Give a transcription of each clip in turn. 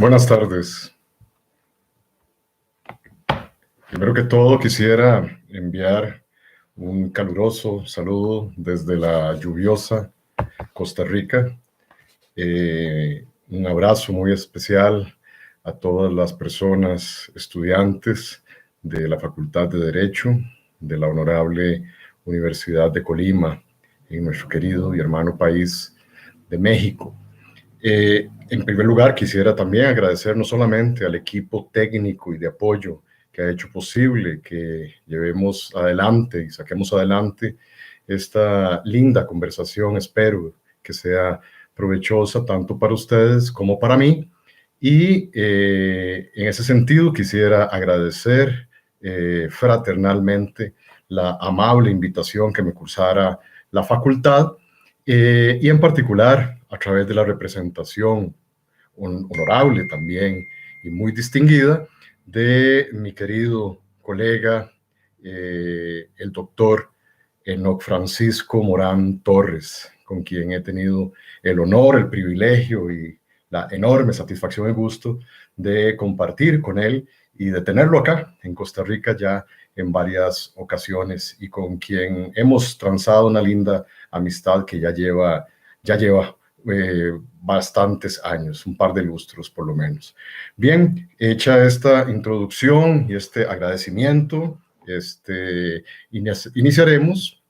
Buenas tardes. Primero que todo, quisiera enviar un caluroso saludo desde la lluviosa Costa Rica. Un abrazo muy especial a todas las personas estudiantes de la Facultad de Derecho de la Honorable Universidad de Colima, en nuestro querido y hermano país de México. En primer lugar, quisiera también agradecer no solamente al equipo técnico y de apoyo que ha hecho posible que llevemos adelante y saquemos adelante esta linda conversación. Espero que sea provechosa tanto para ustedes como para mí. Y en ese sentido quisiera agradecer fraternalmente la amable invitación que me cursara la facultad y en particular a través de la representación honorable también y muy distinguida de mi querido colega, el doctor Enoc Francisco Morán Torres, con quien he tenido el honor, el privilegio y la enorme satisfacción y gusto de compartir con él y de tenerlo acá en Costa Rica ya en varias ocasiones y con quien hemos transado una linda amistad que ya lleva bastantes años, un par de lustros por lo menos. Bien, hecha esta introducción y este agradecimiento, iniciaremos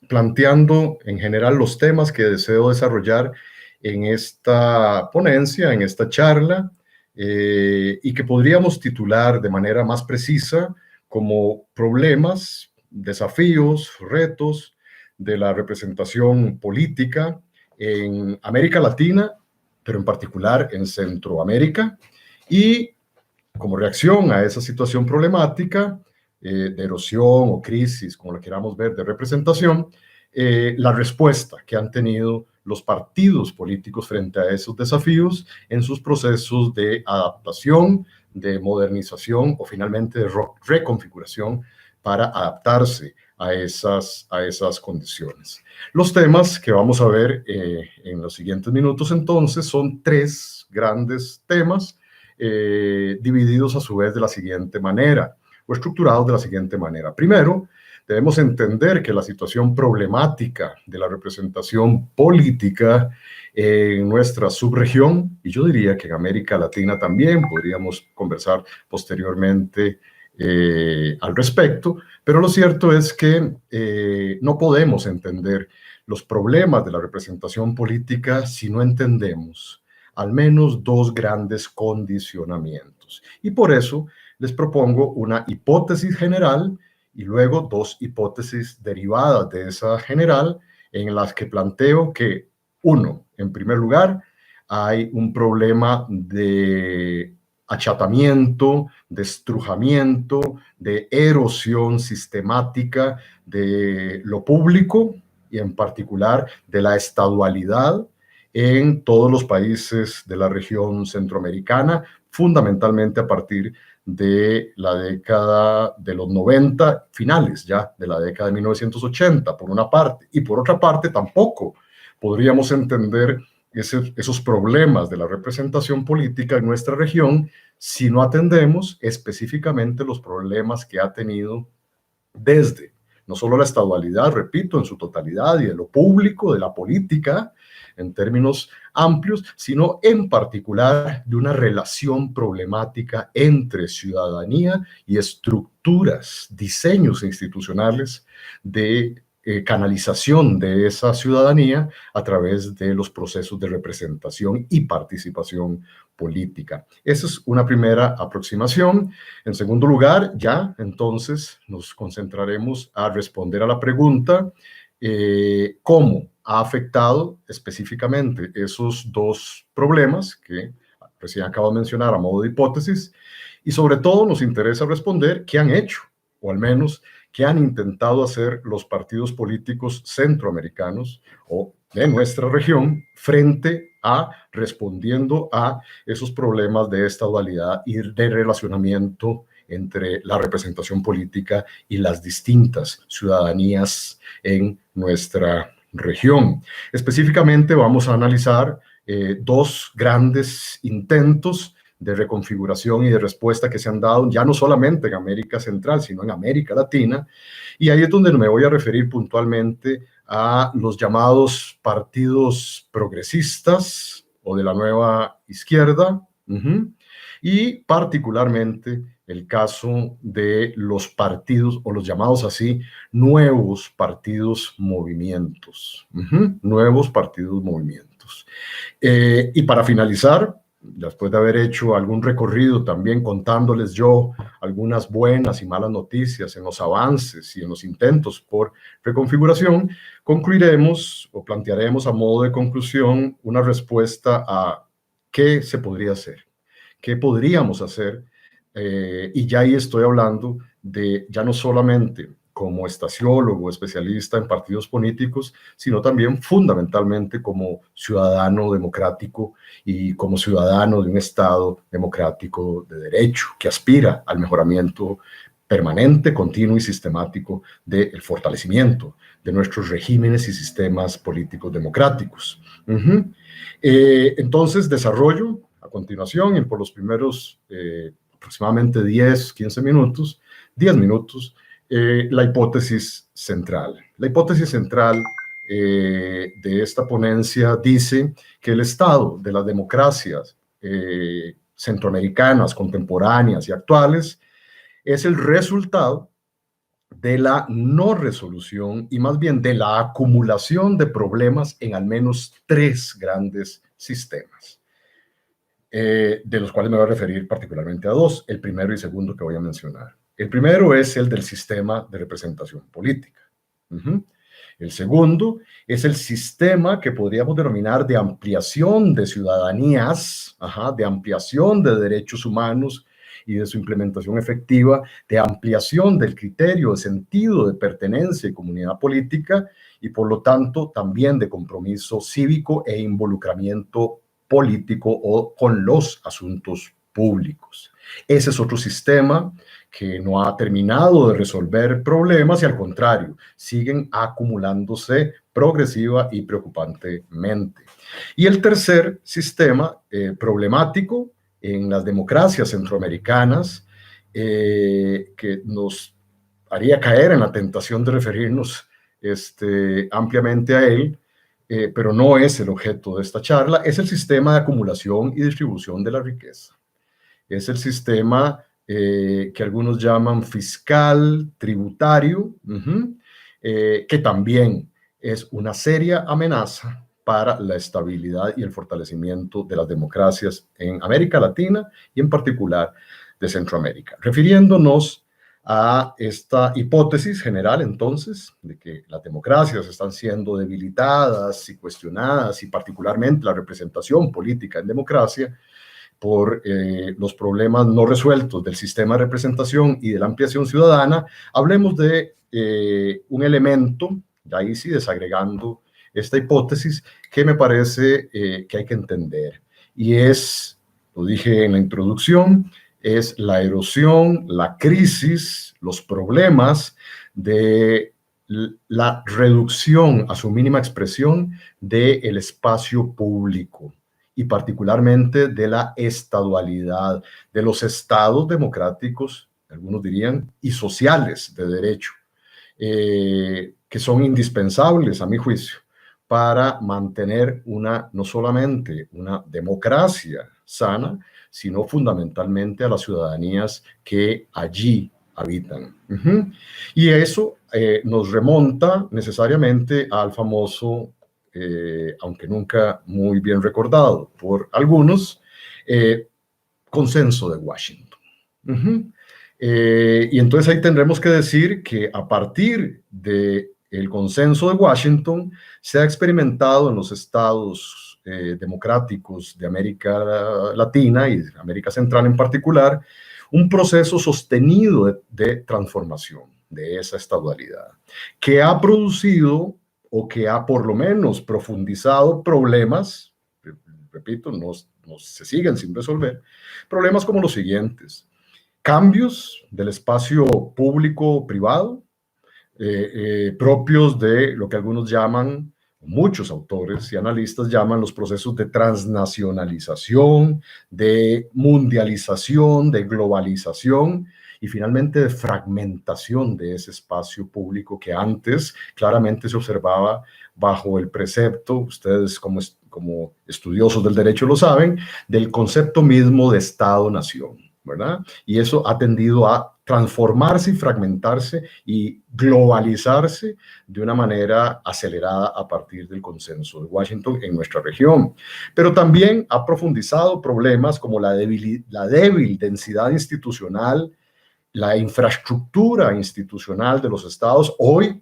planteando en general los temas que deseo desarrollar en esta ponencia, en esta charla, y que podríamos titular de manera más precisa como problemas, desafíos, retos de la representación política en América Latina, pero en particular en Centroamérica, y como reacción a esa situación problemática de erosión o crisis, como la queramos ver, de representación, la respuesta que han tenido los partidos políticos frente a esos desafíos en sus procesos de adaptación, de modernización o finalmente de reconfiguración para adaptarse a esas condiciones. Los temas que vamos a ver en los siguientes minutos entonces son tres grandes temas divididos a su vez de la siguiente manera o estructurados de la siguiente manera. Primero, debemos entender que la situación problemática de la representación política en nuestra subregión, y yo diría que en América Latina también, podríamos conversar posteriormente al respecto, pero lo cierto es que no podemos entender los problemas de la representación política si no entendemos al menos dos grandes condicionamientos. Y por eso les propongo una hipótesis general y luego dos hipótesis derivadas de esa general en las que planteo que, uno, en primer lugar, hay un problema de achatamiento, de estrujamiento, de erosión sistemática de lo público y en particular de la estadualidad en todos los países de la región centroamericana, fundamentalmente a partir de la década de los 90, finales ya de la década de 1980, por una parte, y por otra parte tampoco podríamos entender esos problemas de la representación política en nuestra región si no atendemos específicamente los problemas que ha tenido desde no solo la estadualidad, repito, en su totalidad y de lo público, de la política, en términos amplios, sino en particular de una relación problemática entre ciudadanía y estructuras, diseños institucionales de canalización de esa ciudadanía a través de los procesos de representación y participación política. Esa es una primera aproximación. En segundo lugar, ya entonces nos concentraremos a responder a la pregunta ¿cómo ha afectado específicamente esos dos problemas que recién acabo de mencionar a modo de hipótesis? Y sobre todo nos interesa responder qué han hecho, o al menos qué han intentado hacer los partidos políticos centroamericanos o de nuestra región frente a respondiendo a esos problemas de estadualidad y de relacionamiento entre la representación política y las distintas ciudadanías en nuestra región. Específicamente vamos a analizar dos grandes intentos de reconfiguración y de respuesta que se han dado ya no solamente en América Central, sino en América Latina. Y ahí es donde me voy a referir puntualmente a los llamados partidos progresistas o de la nueva izquierda, y particularmente el caso de los partidos, o los llamados así, nuevos partidos movimientos. Nuevos partidos movimientos. Y para finalizar, después de haber hecho algún recorrido también contándoles yo algunas buenas y malas noticias en los avances y en los intentos por reconfiguración, concluiremos o plantearemos a modo de conclusión una respuesta a qué se podría hacer, qué podríamos hacer, y ya ahí estoy hablando de ya no solamente como estaciólogo, especialista en partidos políticos, sino también fundamentalmente como ciudadano democrático y como ciudadano de un Estado democrático de derecho que aspira al mejoramiento permanente, continuo y sistemático del fortalecimiento de nuestros regímenes y sistemas políticos democráticos. Entonces, desarrollo a continuación y por los primeros aproximadamente 10 minutos, la hipótesis central. La hipótesis central de esta ponencia dice que el estado de las democracias centroamericanas, contemporáneas y actuales es el resultado de la no resolución y más bien de la acumulación de problemas en al menos 3 grandes sistemas, de los cuales me voy a referir particularmente a 2, el primero y segundo que voy a mencionar. El primero es el del sistema de representación política. El segundo es el sistema que podríamos denominar de ampliación de ciudadanías, de ampliación de derechos humanos y de su implementación efectiva, de ampliación del criterio de sentido de pertenencia y comunidad política, y por lo tanto también de compromiso cívico e involucramiento político o con los asuntos públicos. Ese es otro sistema que no ha terminado de resolver problemas y al contrario, siguen acumulándose progresiva y preocupantemente. Y el tercer sistema problemático en las democracias centroamericanas, que nos haría caer en la tentación de referirnos ampliamente a él, pero no es el objeto de esta charla, es el sistema de acumulación y distribución de la riqueza. Es el sistema que algunos llaman fiscal, tributario, que también es una seria amenaza para la estabilidad y el fortalecimiento de las democracias en América Latina y en particular de Centroamérica. Refiriéndonos a esta hipótesis general, entonces, de que las democracias están siendo debilitadas y cuestionadas, y particularmente la representación política en democracia, por los problemas no resueltos del sistema de representación y de la ampliación ciudadana, hablemos de un elemento, ahí sí desagregando esta hipótesis, que me parece que hay que entender. Y es, lo dije en la introducción, es la erosión, la crisis, los problemas de la reducción a su mínima expresión del espacio público y particularmente de la estadualidad, de los estados democráticos, algunos dirían, y sociales de derecho, que son indispensables, a mi juicio, para mantener no solamente una democracia sana, sino fundamentalmente a las ciudadanías que allí habitan. Y eso nos remonta necesariamente al famoso, aunque nunca muy bien recordado por algunos, consenso de Washington. Y entonces ahí tendremos que decir que a partir del consenso de Washington se ha experimentado en los estados democráticos de América Latina y de América Central en particular, un proceso sostenido de transformación de esa estadualidad, que ha producido o que ha por lo menos profundizado problemas, repito, no se siguen sin resolver, problemas como los siguientes: cambios del espacio público-privado, propios de lo que algunos llaman, muchos autores y analistas llaman los procesos de transnacionalización, de mundialización, de globalización y finalmente de fragmentación de ese espacio público que antes claramente se observaba bajo el precepto, ustedes como estudiosos del derecho lo saben, del concepto mismo de Estado-nación, ¿verdad? Y eso ha tendido a transformarse y fragmentarse y globalizarse de una manera acelerada a partir del consenso de Washington en nuestra región. Pero también ha profundizado problemas como la débil densidad institucional, la infraestructura institucional de los estados, hoy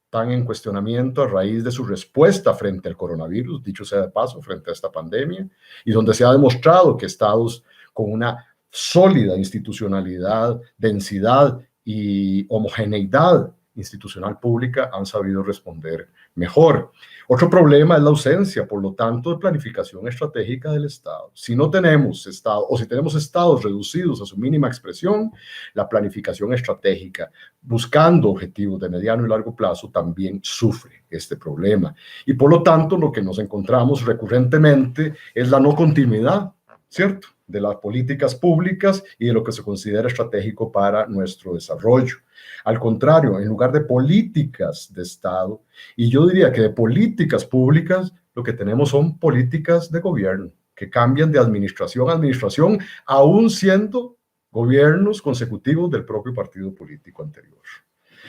están en cuestionamiento a raíz de su respuesta frente al coronavirus, dicho sea de paso, frente a esta pandemia, y donde se ha demostrado que estados con una sólida institucionalidad, densidad y homogeneidad institucional pública han sabido responder mejor. Otro problema es la ausencia, por lo tanto, de planificación estratégica del Estado. Si no tenemos Estado, o si tenemos estados reducidos a su mínima expresión, la planificación estratégica, buscando objetivos de mediano y largo plazo, también sufre este problema. Y por lo tanto, lo que nos encontramos recurrentemente es la no continuidad, ¿cierto?, de las políticas públicas y de lo que se considera estratégico para nuestro desarrollo. Al contrario, en lugar de políticas de Estado, y yo diría que de políticas públicas, lo que tenemos son políticas de gobierno, que cambian de administración a administración, aún siendo gobiernos consecutivos del propio partido político anterior.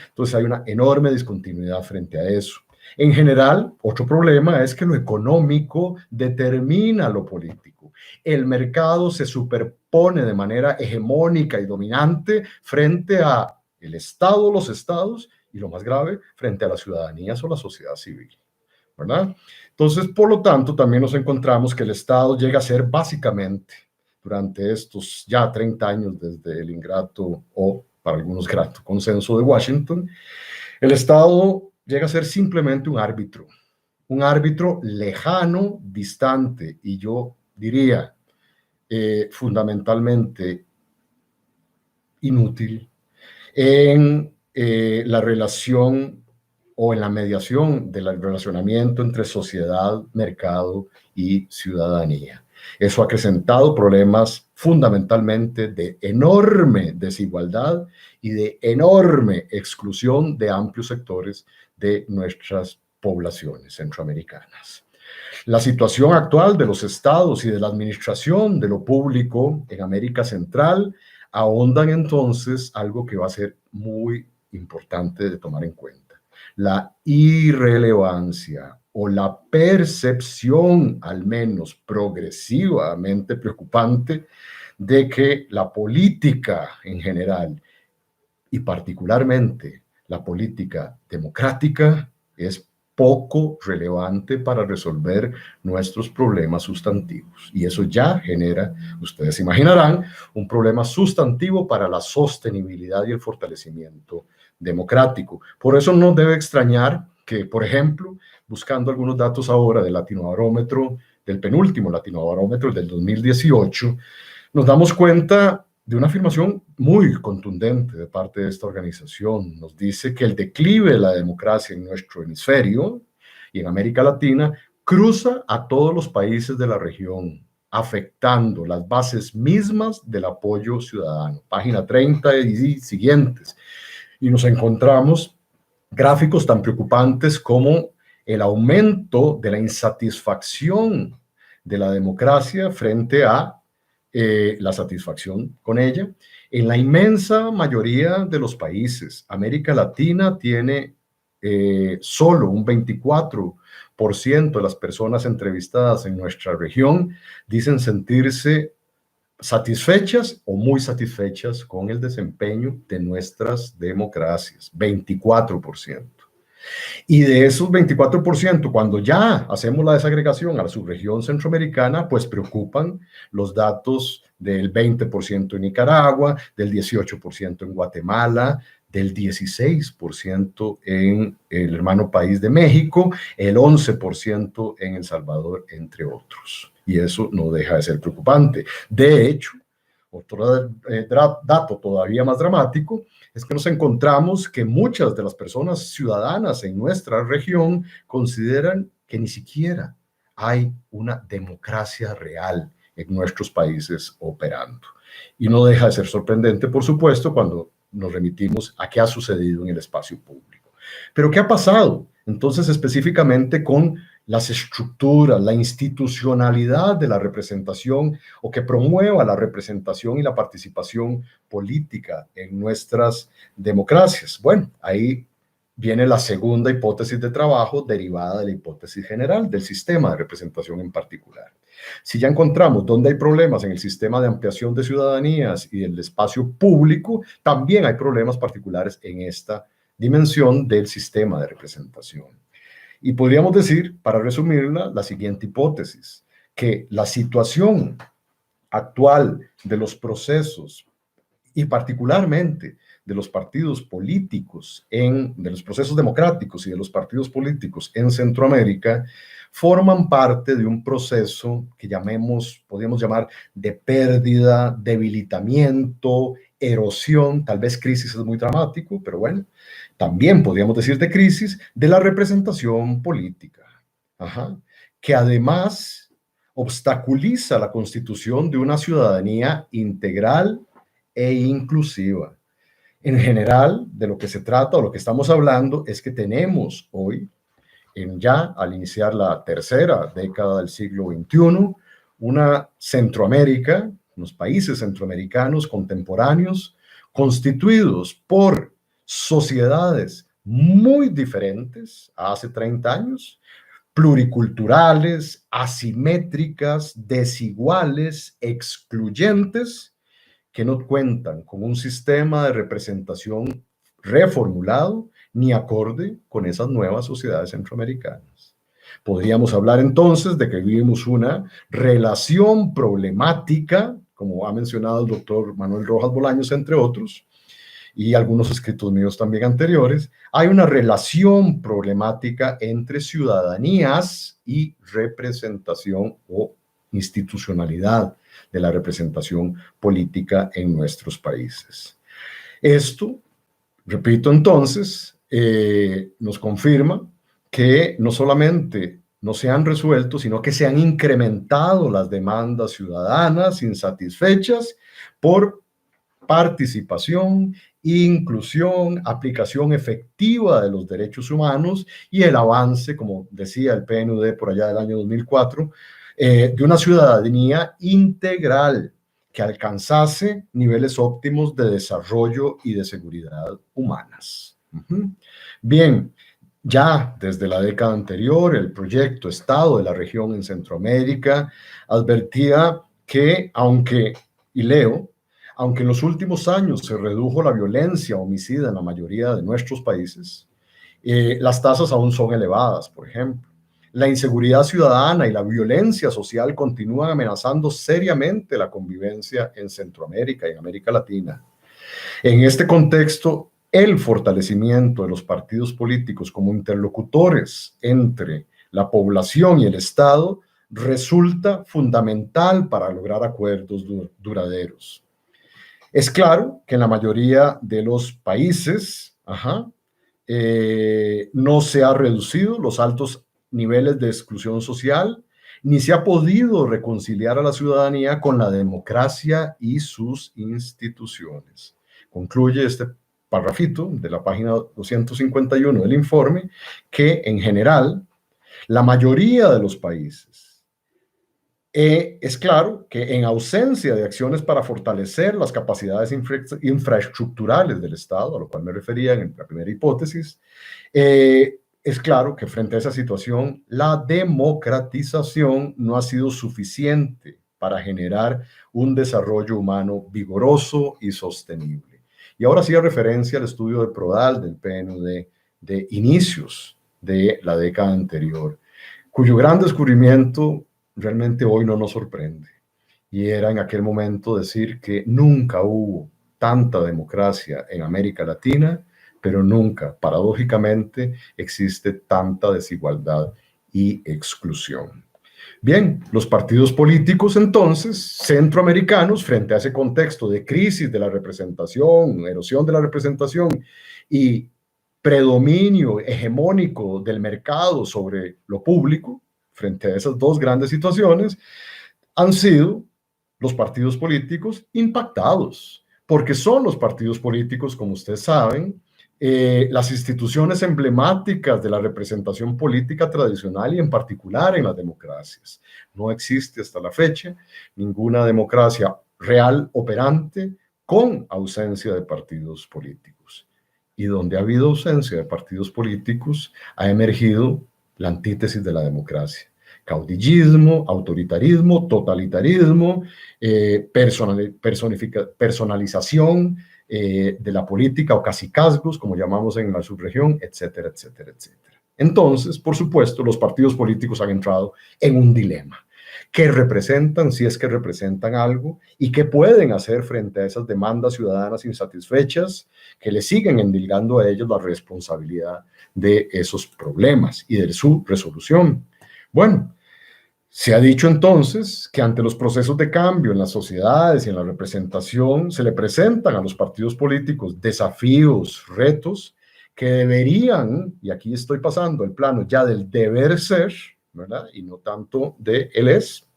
Entonces hay una enorme discontinuidad frente a eso. En general, otro problema es que lo económico determina lo político. El mercado se superpone de manera hegemónica y dominante frente a el Estado, los estados, y lo más grave, frente a las ciudadanías o la sociedad civil, ¿verdad? Entonces, por lo tanto, también nos encontramos que el Estado llega a ser básicamente, durante estos ya 30 años desde el ingrato o para algunos grato consenso de Washington, el Estado llega a ser simplemente un árbitro lejano, distante, y yo diría fundamentalmente inútil en la relación o en la mediación del relacionamiento entre sociedad, mercado y ciudadanía. Eso ha acrecentado problemas fundamentalmente de enorme desigualdad y de enorme exclusión de amplios sectores de nuestras poblaciones centroamericanas. La situación actual de los estados y de la administración de lo público en América Central ahondan entonces algo que va a ser muy importante de tomar en cuenta: la irrelevancia o la percepción, al menos progresivamente preocupante, de que la política en general y particularmente la política democrática es poco relevante para resolver nuestros problemas sustantivos. Y eso ya genera, ustedes imaginarán, un problema sustantivo para la sostenibilidad y el fortalecimiento democrático. Por eso no debe extrañar que, por ejemplo, buscando algunos datos ahora del Latinobarómetro, del penúltimo Latinobarómetro del 2018, nos damos cuenta de una afirmación muy contundente de parte de esta organización. Nos dice que el declive de la democracia en nuestro hemisferio y en América Latina cruza a todos los países de la región, afectando las bases mismas del apoyo ciudadano. Página 30 y siguientes. Y nos encontramos gráficos tan preocupantes como el aumento de la insatisfacción de la democracia frente a la satisfacción con ella. En la inmensa mayoría de los países, América Latina tiene solo un 24% de las personas entrevistadas en nuestra región dicen sentirse satisfechas o muy satisfechas con el desempeño de nuestras democracias, 24%. Y de esos 24%, cuando ya hacemos la desagregación a la subregión centroamericana, pues preocupan los datos del 20% en Nicaragua, del 18% en Guatemala, del 16% en el hermano país de México, el 11% en El Salvador, entre otros. Y eso no deja de ser preocupante. De hecho, otro dato todavía más dramático es que nos encontramos que muchas de las personas ciudadanas en nuestra región consideran que ni siquiera hay una democracia real en nuestros países operando. Y no deja de ser sorprendente, por supuesto, cuando nos remitimos a qué ha sucedido en el espacio público. Pero ¿qué ha pasado? Entonces, específicamente con las estructuras, la institucionalidad de la representación o que promueva la representación y la participación política en nuestras democracias. Bueno, ahí viene la segunda hipótesis de trabajo derivada de la hipótesis general del sistema de representación en particular. Si ya encontramos dónde hay problemas en el sistema de ampliación de ciudadanías y el espacio público, también hay problemas particulares en esta dimensión del sistema de representación. Y podríamos decir, para resumirla, la siguiente hipótesis, que la situación actual de los procesos y particularmente de los partidos políticos, de los procesos democráticos y de los partidos políticos en Centroamérica, forman parte de un proceso que podríamos llamar de pérdida, debilitamiento, erosión, tal vez crisis es muy dramático, pero bueno, también podríamos decir de crisis de la representación política, que además obstaculiza la constitución de una ciudadanía integral e inclusiva. En general, de lo que se trata o lo que estamos hablando es que tenemos hoy, ya al iniciar la tercera década del siglo XXI, una Centroamérica, unos países centroamericanos contemporáneos, constituidos por sociedades muy diferentes a hace 30 años, pluriculturales, asimétricas, desiguales, excluyentes, que no cuentan con un sistema de representación reformulado ni acorde con esas nuevas sociedades centroamericanas. Podríamos hablar entonces de que vivimos una relación problemática, como ha mencionado el doctor Manuel Rojas Bolaños, entre otros, y algunos escritos míos también anteriores. Hay una relación problemática entre ciudadanías y representación o institucionalidad de la representación política en nuestros países. Esto, repito entonces, nos confirma que no solamente no se han resuelto, sino que se han incrementado las demandas ciudadanas insatisfechas por participación, inclusión, aplicación efectiva de los derechos humanos y el avance, como decía el PNUD por allá del año 2004, de una ciudadanía integral que alcanzase niveles óptimos de desarrollo y de seguridad humanas. Bien, ya desde la década anterior, el proyecto Estado de la región en Centroamérica advertía que, aunque en los últimos años se redujo la violencia homicida en la mayoría de nuestros países, las tasas aún son elevadas, por ejemplo. La inseguridad ciudadana y la violencia social continúan amenazando seriamente la convivencia en Centroamérica y en América Latina. En este contexto, el fortalecimiento de los partidos políticos como interlocutores entre la población y el Estado resulta fundamental para lograr acuerdos duraderos. Es claro que en la mayoría de los países no se ha reducido los altos niveles de exclusión social, ni se ha podido reconciliar a la ciudadanía con la democracia y sus instituciones. Concluye este parrafito de la página 251 del informe que, en general, la mayoría de los países, es claro que en ausencia de acciones para fortalecer las capacidades infraestructurales del Estado, a lo cual me refería en la primera hipótesis, es claro que frente a esa situación, la democratización no ha sido suficiente para generar un desarrollo humano vigoroso y sostenible. Y ahora sí, a referencia al estudio de Prodal del PNUD de inicios de la década anterior, cuyo gran descubrimiento realmente hoy no nos sorprende. Y era en aquel momento decir que nunca hubo tanta democracia en América Latina, pero nunca, paradójicamente, existe tanta desigualdad y exclusión. Bien, los partidos políticos entonces centroamericanos, frente a ese contexto de crisis de la representación, erosión de la representación y predominio hegemónico del mercado sobre lo público, frente a esas dos grandes situaciones, han sido los partidos políticos impactados, porque son los partidos políticos, como ustedes saben, las instituciones emblemáticas de la representación política tradicional y en particular en las democracias. No existe hasta la fecha ninguna democracia real operante con ausencia de partidos políticos. Y donde ha habido ausencia de partidos políticos, ha emergido la antítesis de la democracia. Caudillismo, autoritarismo, totalitarismo, personalización de la política o cacicazgos, como llamamos en la subregión, etcétera, etcétera, etcétera. Entonces, por supuesto, los partidos políticos han entrado en un dilema. ¿Qué representan, si es que representan algo, y qué pueden hacer frente a esas demandas ciudadanas insatisfechas que le siguen endilgando a ellos la responsabilidad de esos problemas y de su resolución? Bueno, se ha dicho entonces que ante los procesos de cambio en las sociedades y en la representación se le presentan a los partidos políticos desafíos, retos que deberían, y aquí estoy pasando el plano ya del deber ser, ¿verdad? Y no tanto de el es,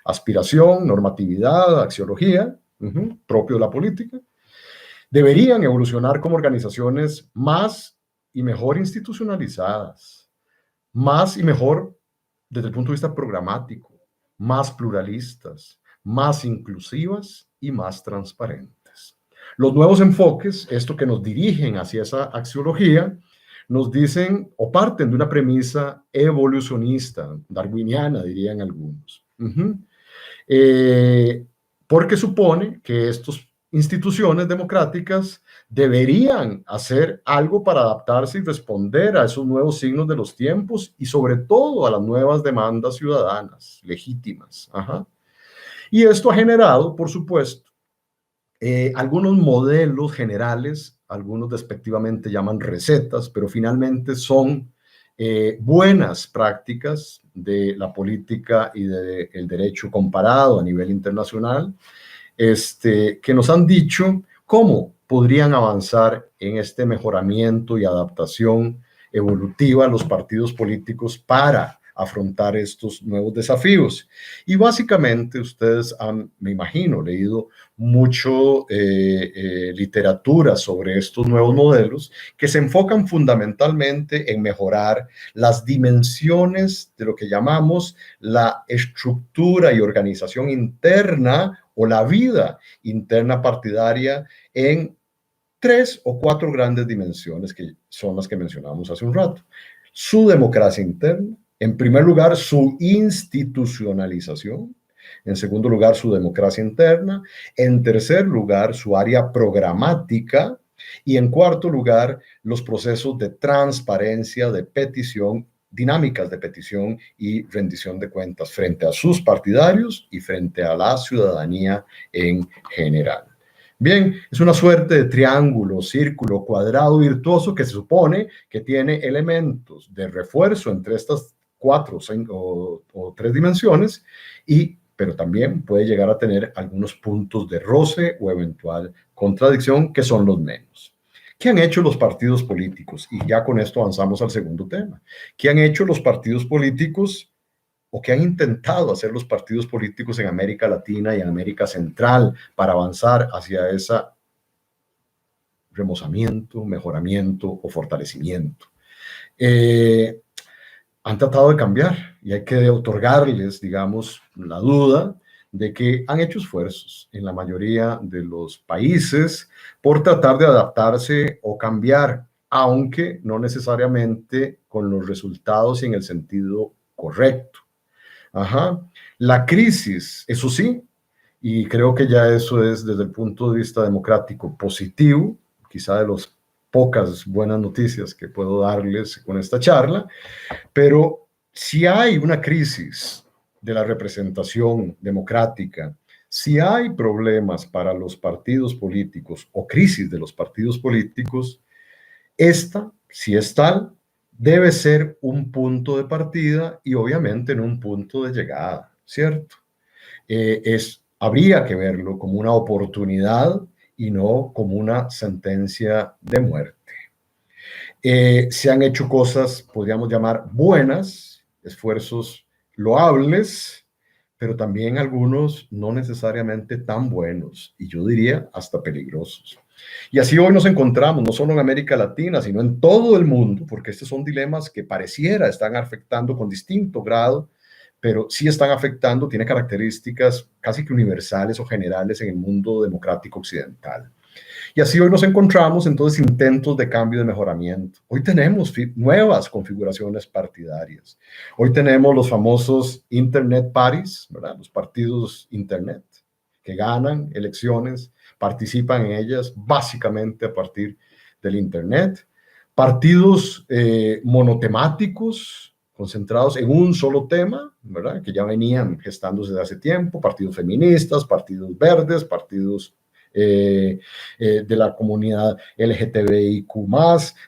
aspiración, normatividad, axiología, propio de la política, deberían evolucionar como organizaciones más y mejor institucionalizadas, más y mejor desde el punto de vista programático, más pluralistas, más inclusivas y más transparentes. Los nuevos enfoques, esto que nos dirigen hacia esa axiología, nos dicen o parten de una premisa evolucionista, darwiniana, dirían algunos. Porque supone que estas instituciones democráticas deberían hacer algo para adaptarse y responder a esos nuevos signos de los tiempos y sobre todo a las nuevas demandas ciudadanas legítimas. Y esto ha generado, por supuesto, algunos modelos generales, algunos despectivamente llaman recetas, pero finalmente son buenas prácticas de la política y del derecho comparado a nivel internacional, que nos han dicho cómo podrían avanzar en este mejoramiento y adaptación evolutiva los partidos políticos para afrontar estos nuevos desafíos. Y básicamente ustedes han, me imagino, leído mucho literatura sobre estos nuevos modelos que se enfocan fundamentalmente en mejorar las dimensiones de lo que llamamos la estructura y organización interna o la vida interna partidaria en 3 o 4 grandes dimensiones que son las que mencionamos hace un rato. Su democracia interna, en primer lugar, su institucionalización, en segundo lugar, su democracia interna, en tercer lugar, su área programática y en cuarto lugar, los procesos de transparencia, de petición, dinámicas de petición y rendición de cuentas frente a sus partidarios y frente a la ciudadanía en general. Bien, es una suerte de triángulo, círculo, cuadrado virtuoso que se supone que tiene elementos de refuerzo entre estas 4 o 3 dimensiones, pero también puede llegar a tener algunos puntos de roce o eventual contradicción que son los menos. ¿Qué han hecho los partidos políticos? Y ya con esto avanzamos al segundo tema. ¿Qué han hecho los partidos políticos o qué han intentado hacer los partidos políticos en América Latina y en América Central para avanzar hacia ese remozamiento, mejoramiento o fortalecimiento? Han tratado de cambiar y hay que otorgarles, digamos, la duda de que han hecho esfuerzos en la mayoría de los países por tratar de adaptarse o cambiar, aunque no necesariamente con los resultados y en el sentido correcto. La crisis, eso sí, y creo que ya eso es desde el punto de vista democrático positivo, quizá de las pocas buenas noticias que puedo darles con esta charla, pero si hay una crisis de la representación democrática, si hay problemas para los partidos políticos o crisis de los partidos políticos, esta, si es tal, debe ser un punto de partida y obviamente no un punto de llegada, ¿cierto? Habría que verlo como una oportunidad y no como una sentencia de muerte. Se han hecho cosas, podríamos llamar, buenas, esfuerzos loables, pero también algunos no necesariamente tan buenos, y yo diría hasta peligrosos. Y así hoy nos encontramos, no solo en América Latina, sino en todo el mundo, porque estos son dilemas que pareciera están afectando con distinto grado, pero sí están afectando, tiene características casi que universales o generales en el mundo democrático occidental. Y así hoy nos encontramos entonces intentos de cambio y de mejoramiento. Hoy tenemos nuevas configuraciones partidarias. Hoy tenemos los famosos Internet Parties, ¿verdad? Los partidos Internet, que ganan elecciones, participan en ellas básicamente a partir del Internet. Partidos monotemáticos, concentrados en un solo tema, ¿verdad? Que ya venían gestándose desde hace tiempo, partidos feministas, partidos verdes, partidos de la comunidad LGTBIQ+,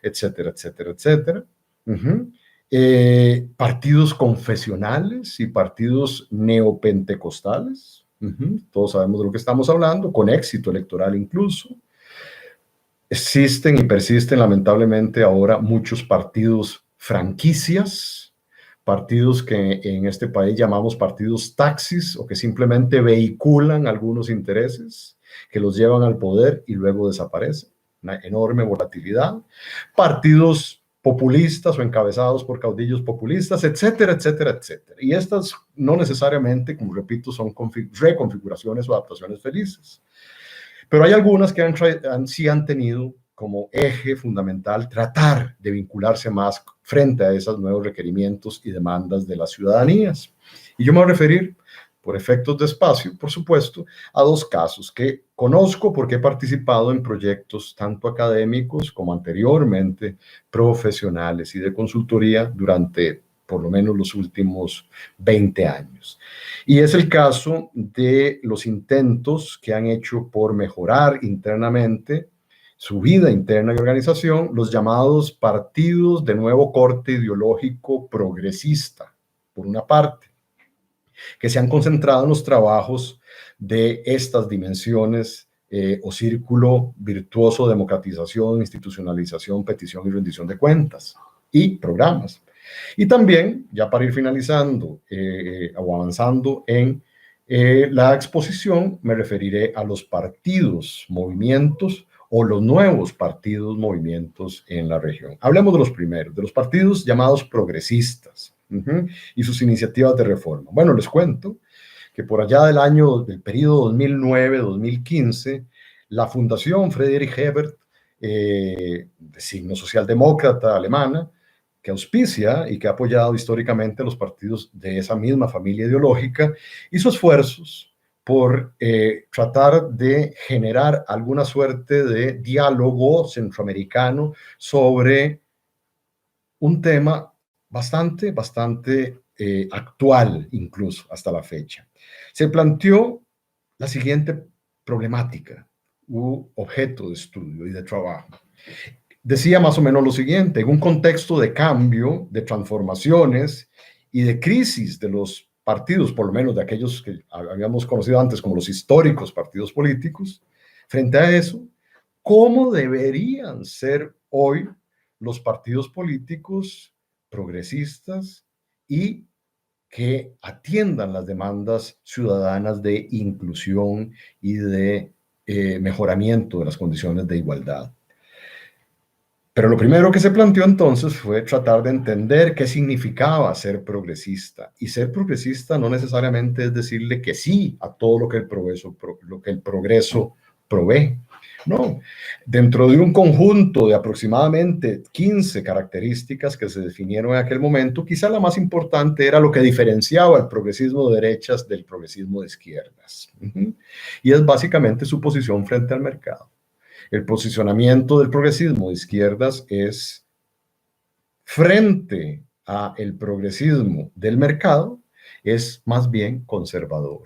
etcétera, etcétera, etcétera. Partidos confesionales y partidos neopentecostales. Todos sabemos de lo que estamos hablando, con éxito electoral incluso. Existen y persisten lamentablemente ahora muchos partidos franquicias, partidos que en este país llamamos partidos taxis o que simplemente vehiculan algunos intereses que los llevan al poder y luego desaparecen. Una enorme volatilidad. Partidos populistas o encabezados por caudillos populistas, etcétera, etcétera, etcétera. Y estas no necesariamente, como repito, son reconfiguraciones o adaptaciones felices. Pero hay algunas que sí han tenido como eje fundamental tratar de vincularse más frente a esos nuevos requerimientos y demandas de las ciudadanías. Y yo me voy a referir, por efectos de espacio, por supuesto, a dos casos que conozco porque he participado en proyectos tanto académicos como anteriormente profesionales y de consultoría durante por lo menos los últimos 20 años. Y es el caso de los intentos que han hecho por mejorar internamente su vida interna y organización, los llamados partidos de nuevo corte ideológico progresista, por una parte, que se han concentrado en los trabajos de estas dimensiones o círculo virtuoso, democratización, institucionalización, petición y rendición de cuentas y programas. Y también, ya para ir finalizando o avanzando en la exposición, me referiré a los partidos, movimientos o los nuevos partidos, movimientos en la región. Hablemos de los primeros, de los partidos llamados progresistas y sus iniciativas de reforma. Bueno, les cuento que por allá del periodo 2009-2015, la Fundación Friedrich Ebert, de signo socialdemócrata alemana, que auspicia y que ha apoyado históricamente a los partidos de esa misma familia ideológica, hizo esfuerzos por tratar de generar alguna suerte de diálogo centroamericano sobre un tema bastante actual, incluso hasta la fecha. Se planteó la siguiente problemática u objeto de estudio y de trabajo. Decía más o menos lo siguiente: en un contexto de cambio, de transformaciones y de crisis de los partidos, por lo menos de aquellos que habíamos conocido antes como los históricos partidos políticos, frente a eso, ¿cómo deberían ser hoy los partidos políticos progresistas y que atiendan las demandas ciudadanas de inclusión y de mejoramiento de las condiciones de igualdad? Pero lo primero que se planteó entonces fue tratar de entender qué significaba ser progresista. Y ser progresista no necesariamente es decirle que sí a todo lo que el progreso provee. No, dentro de un conjunto de aproximadamente 15 características que se definieron en aquel momento, quizá la más importante era lo que diferenciaba el progresismo de derechas del progresismo de izquierdas. Y es básicamente su posición frente al mercado. El posicionamiento del progresismo de izquierdas es frente a el progresismo del mercado, es más bien conservador.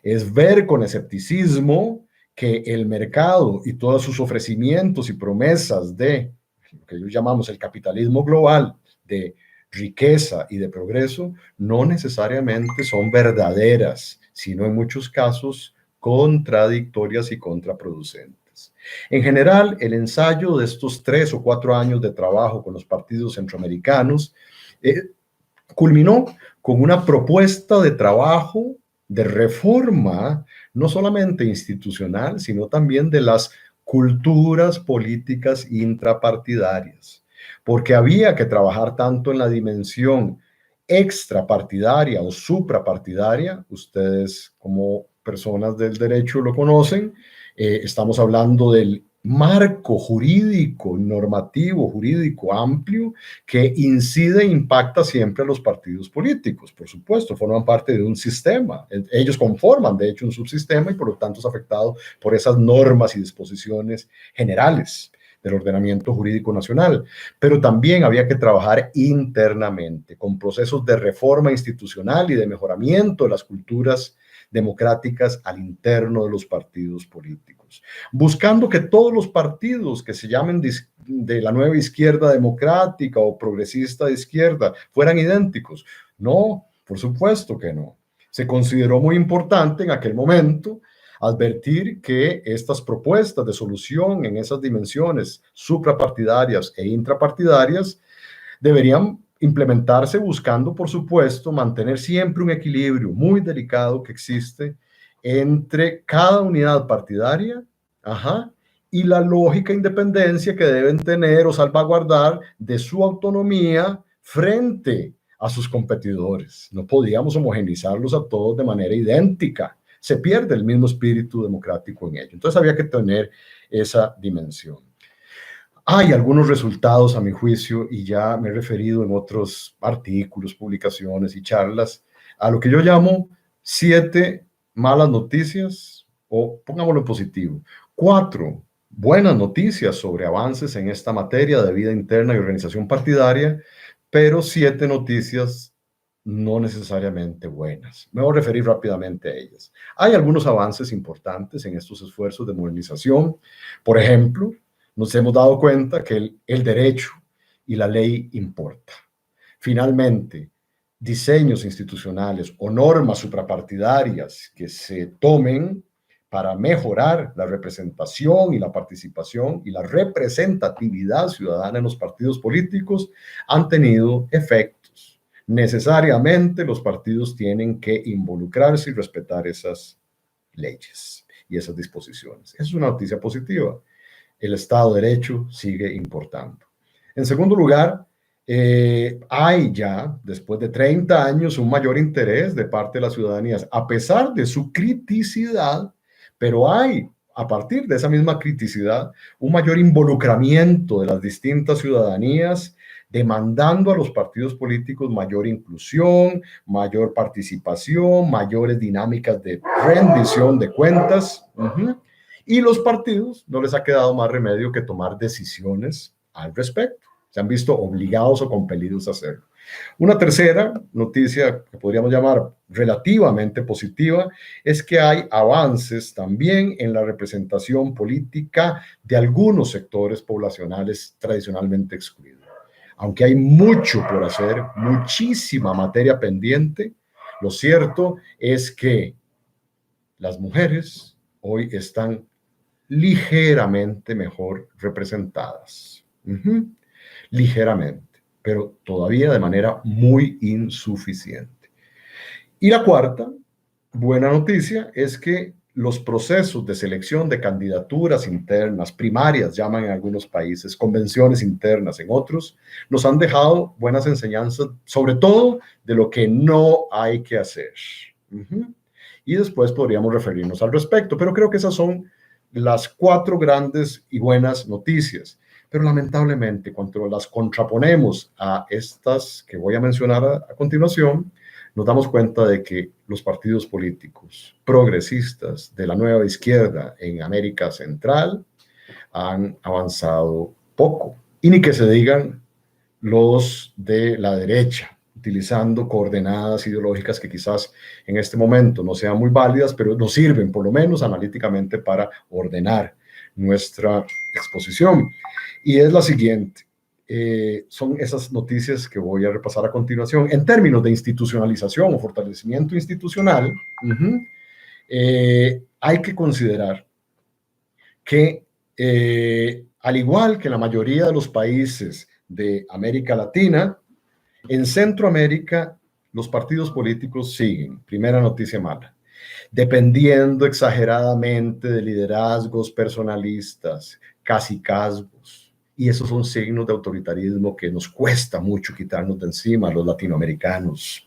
Es ver con escepticismo que el mercado y todos sus ofrecimientos y promesas de lo que ellos llamamos el capitalismo global, de riqueza y de progreso, no necesariamente son verdaderas, sino en muchos casos contradictorias y contraproducentes. políticas. En general, el ensayo de estos 3 o 4 años de trabajo con los partidos centroamericanos culminó con una propuesta de trabajo de reforma, no solamente institucional, sino también de las culturas políticas intrapartidarias, porque había que trabajar tanto en la dimensión extrapartidaria o suprapartidaria. Ustedes como personas del derecho lo conocen. Estamos hablando del marco jurídico, normativo, jurídico amplio que incide e impacta siempre a los partidos políticos. Por supuesto, forman parte de un sistema. Ellos conforman, de hecho, un subsistema y por lo tanto es afectado por esas normas y disposiciones generales del ordenamiento jurídico nacional. Pero también había que trabajar internamente con procesos de reforma institucional y de mejoramiento de las culturas democráticas al interno de los partidos políticos, buscando que todos los partidos que se llamen de la nueva izquierda democrática o progresista de izquierda fueran idénticos. No, por supuesto que no. Se consideró muy importante en aquel momento advertir que estas propuestas de solución en esas dimensiones suprapartidarias e intrapartidarias deberían implementarse buscando, por supuesto, mantener siempre un equilibrio muy delicado que existe entre cada unidad partidaria, y la lógica independencia que deben tener o salvaguardar de su autonomía frente a sus competidores. No podíamos homogeneizarlos a todos de manera idéntica. Se pierde el mismo espíritu democrático en ello. Entonces había que tener esa dimensión. Hay algunos resultados, a mi juicio, y ya me he referido en otros artículos, publicaciones y charlas, a lo que yo llamo 7 malas noticias, o pongámoslo en positivo, 4 buenas noticias sobre avances en esta materia de vida interna y organización partidaria, pero 7 noticias no necesariamente buenas. Me voy a referir rápidamente a ellas. Hay algunos avances importantes en estos esfuerzos de modernización. Por ejemplo, nos hemos dado cuenta que el derecho y la ley importa. Finalmente, diseños institucionales o normas suprapartidarias que se tomen para mejorar la representación y la participación y la representatividad ciudadana en los partidos políticos han tenido efectos. Necesariamente los partidos tienen que involucrarse y respetar esas leyes y esas disposiciones. Esa es una noticia positiva. El Estado de Derecho sigue importando. En segundo lugar, hay ya, después de 30 años, un mayor interés de parte de las ciudadanías, a pesar de su criticidad, pero hay, a partir de esa misma criticidad, un mayor involucramiento de las distintas ciudadanías, demandando a los partidos políticos mayor inclusión, mayor participación, mayores dinámicas de rendición de cuentas. Y los partidos no les ha quedado más remedio que tomar decisiones al respecto. Se han visto obligados o compelidos a hacerlo. Una tercera noticia que podríamos llamar relativamente positiva es que hay avances también en la representación política de algunos sectores poblacionales tradicionalmente excluidos. Aunque hay mucho por hacer, muchísima materia pendiente, lo cierto es que las mujeres hoy están ligeramente mejor representadas. Ligeramente, pero todavía de manera muy insuficiente. Y la cuarta buena noticia es que los procesos de selección de candidaturas internas, primarias llaman en algunos países, convenciones internas en otros, nos han dejado buenas enseñanzas, sobre todo de lo que no hay que hacer. Y después podríamos referirnos al respecto, pero creo que esas son las 4 grandes y buenas noticias. Pero lamentablemente, cuando las contraponemos a estas que voy a mencionar a continuación, nos damos cuenta de que los partidos políticos progresistas de la nueva izquierda en América Central han avanzado poco. Y ni que se digan los de la derecha, utilizando coordenadas ideológicas que quizás en este momento no sean muy válidas, pero nos sirven por lo menos analíticamente para ordenar nuestra exposición. Y es la siguiente. Son esas noticias que voy a repasar a continuación. En términos de institucionalización o fortalecimiento institucional, hay que considerar que, al igual que la mayoría de los países de América Latina, en Centroamérica los partidos políticos siguen, primera noticia mala, dependiendo exageradamente de liderazgos personalistas, cacicazgos. Y esos son signos de autoritarismo que nos cuesta mucho quitarnos de encima a los latinoamericanos.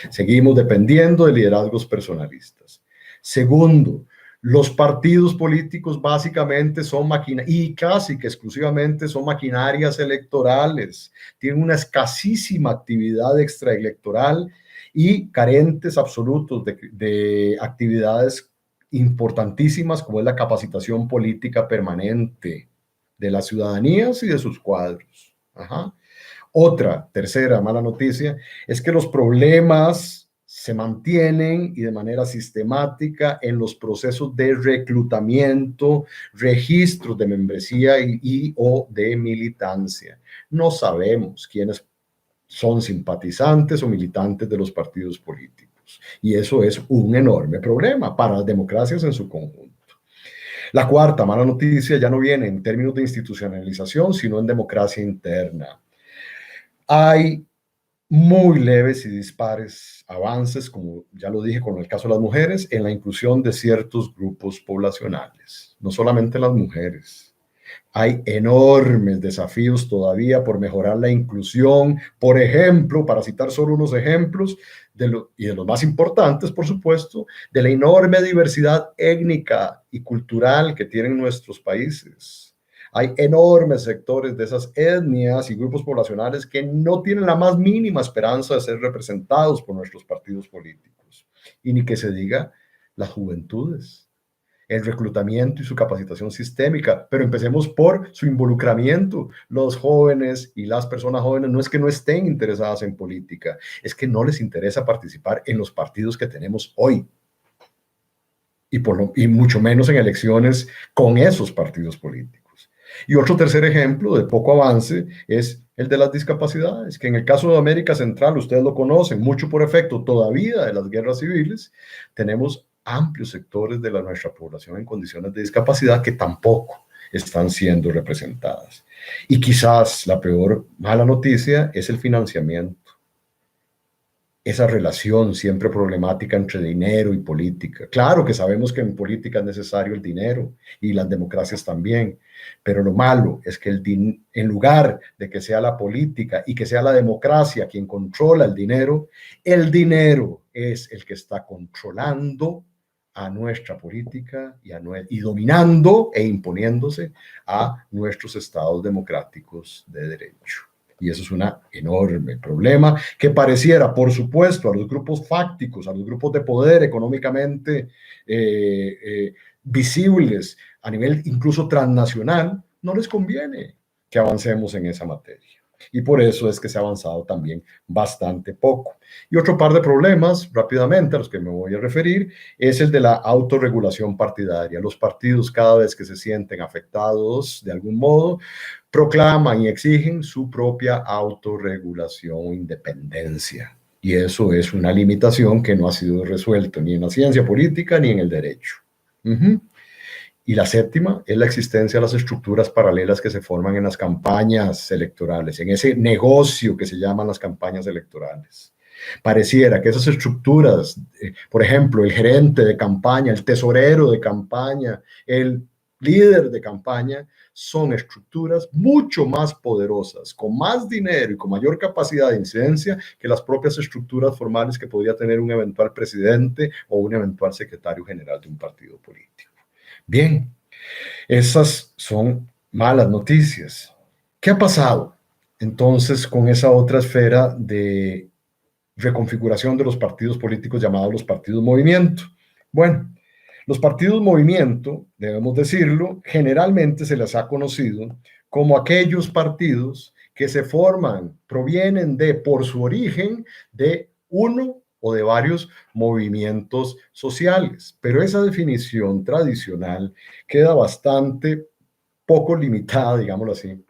Seguimos dependiendo de liderazgos personalistas. Segundo, los partidos políticos básicamente son y casi que exclusivamente son maquinarias electorales. Tienen una escasísima actividad extraelectoral y carentes absolutos de actividades importantísimas como es la capacitación política permanente de las ciudadanías y de sus cuadros. Ajá. Otra, tercera mala noticia, es que los problemas se mantienen y de manera sistemática en los procesos de reclutamiento, registros de membresía o de militancia. No sabemos quiénes son simpatizantes o militantes de los partidos políticos. Y eso es un enorme problema para las democracias en su conjunto. La cuarta mala noticia ya no viene en términos de institucionalización, sino en democracia interna. Hay muy leves y dispares avances, como ya lo dije con el caso de las mujeres, en la inclusión de ciertos grupos poblacionales, no solamente las mujeres. Hay enormes desafíos todavía por mejorar la inclusión, por ejemplo, para citar solo unos ejemplos, y de los más importantes, por supuesto, de la enorme diversidad étnica y cultural que tienen nuestros países. Hay enormes sectores de esas etnias y grupos poblacionales que no tienen la más mínima esperanza de ser representados por nuestros partidos políticos. Y ni que se diga las juventudes, el reclutamiento y su capacitación sistémica, pero empecemos por su involucramiento. Los jóvenes y las personas jóvenes no es que no estén interesadas en política, es que no les interesa participar en los partidos que tenemos hoy. Y mucho menos en elecciones con esos partidos políticos. Y otro tercer ejemplo de poco avance es el de las discapacidades, que en el caso de América Central, ustedes lo conocen, mucho por efecto todavía de las guerras civiles, tenemos amplios sectores de nuestra población en condiciones de discapacidad que tampoco están siendo representadas. Y quizás la peor mala noticia es el financiamiento. Esa relación siempre problemática entre dinero y política. Claro que sabemos que en política es necesario el dinero y las democracias también, pero lo malo es que en lugar de que sea la política y que sea la democracia quien controla el dinero es el que está controlando a nuestra política y dominando e imponiéndose a nuestros estados democráticos de derecho. Y eso es un enorme problema que pareciera, por supuesto, a los grupos fácticos, a los grupos de poder económicamente visibles a nivel incluso transnacional, no les conviene que avancemos en esa materia. Y por eso es que se ha avanzado también bastante poco. Y otro par de problemas, rápidamente, a los que me voy a referir, es el de la autorregulación partidaria. Los partidos, cada vez que se sienten afectados de algún modo, proclaman y exigen su propia autorregulación o independencia. Y eso es una limitación que no ha sido resuelta ni en la ciencia política ni en el derecho. Y la séptima es la existencia de las estructuras paralelas que se forman en las campañas electorales, en ese negocio que se llaman las campañas electorales. Pareciera que esas estructuras, por ejemplo, el gerente de campaña, el tesorero de campaña, el líder de campaña, son estructuras mucho más poderosas, con más dinero y con mayor capacidad de incidencia que las propias estructuras formales que podría tener un eventual presidente o un eventual secretario general de un partido político. Bien, esas son malas noticias. ¿Qué ha pasado entonces con esa otra esfera de reconfiguración de los partidos políticos llamados los partidos movimiento? Bueno, los partidos movimiento, debemos decirlo, generalmente se les ha conocido como aquellos partidos que se forman, provienen por su origen, de uno o de varios movimientos sociales. Pero esa definición tradicional queda bastante poco limitada, digámoslo así,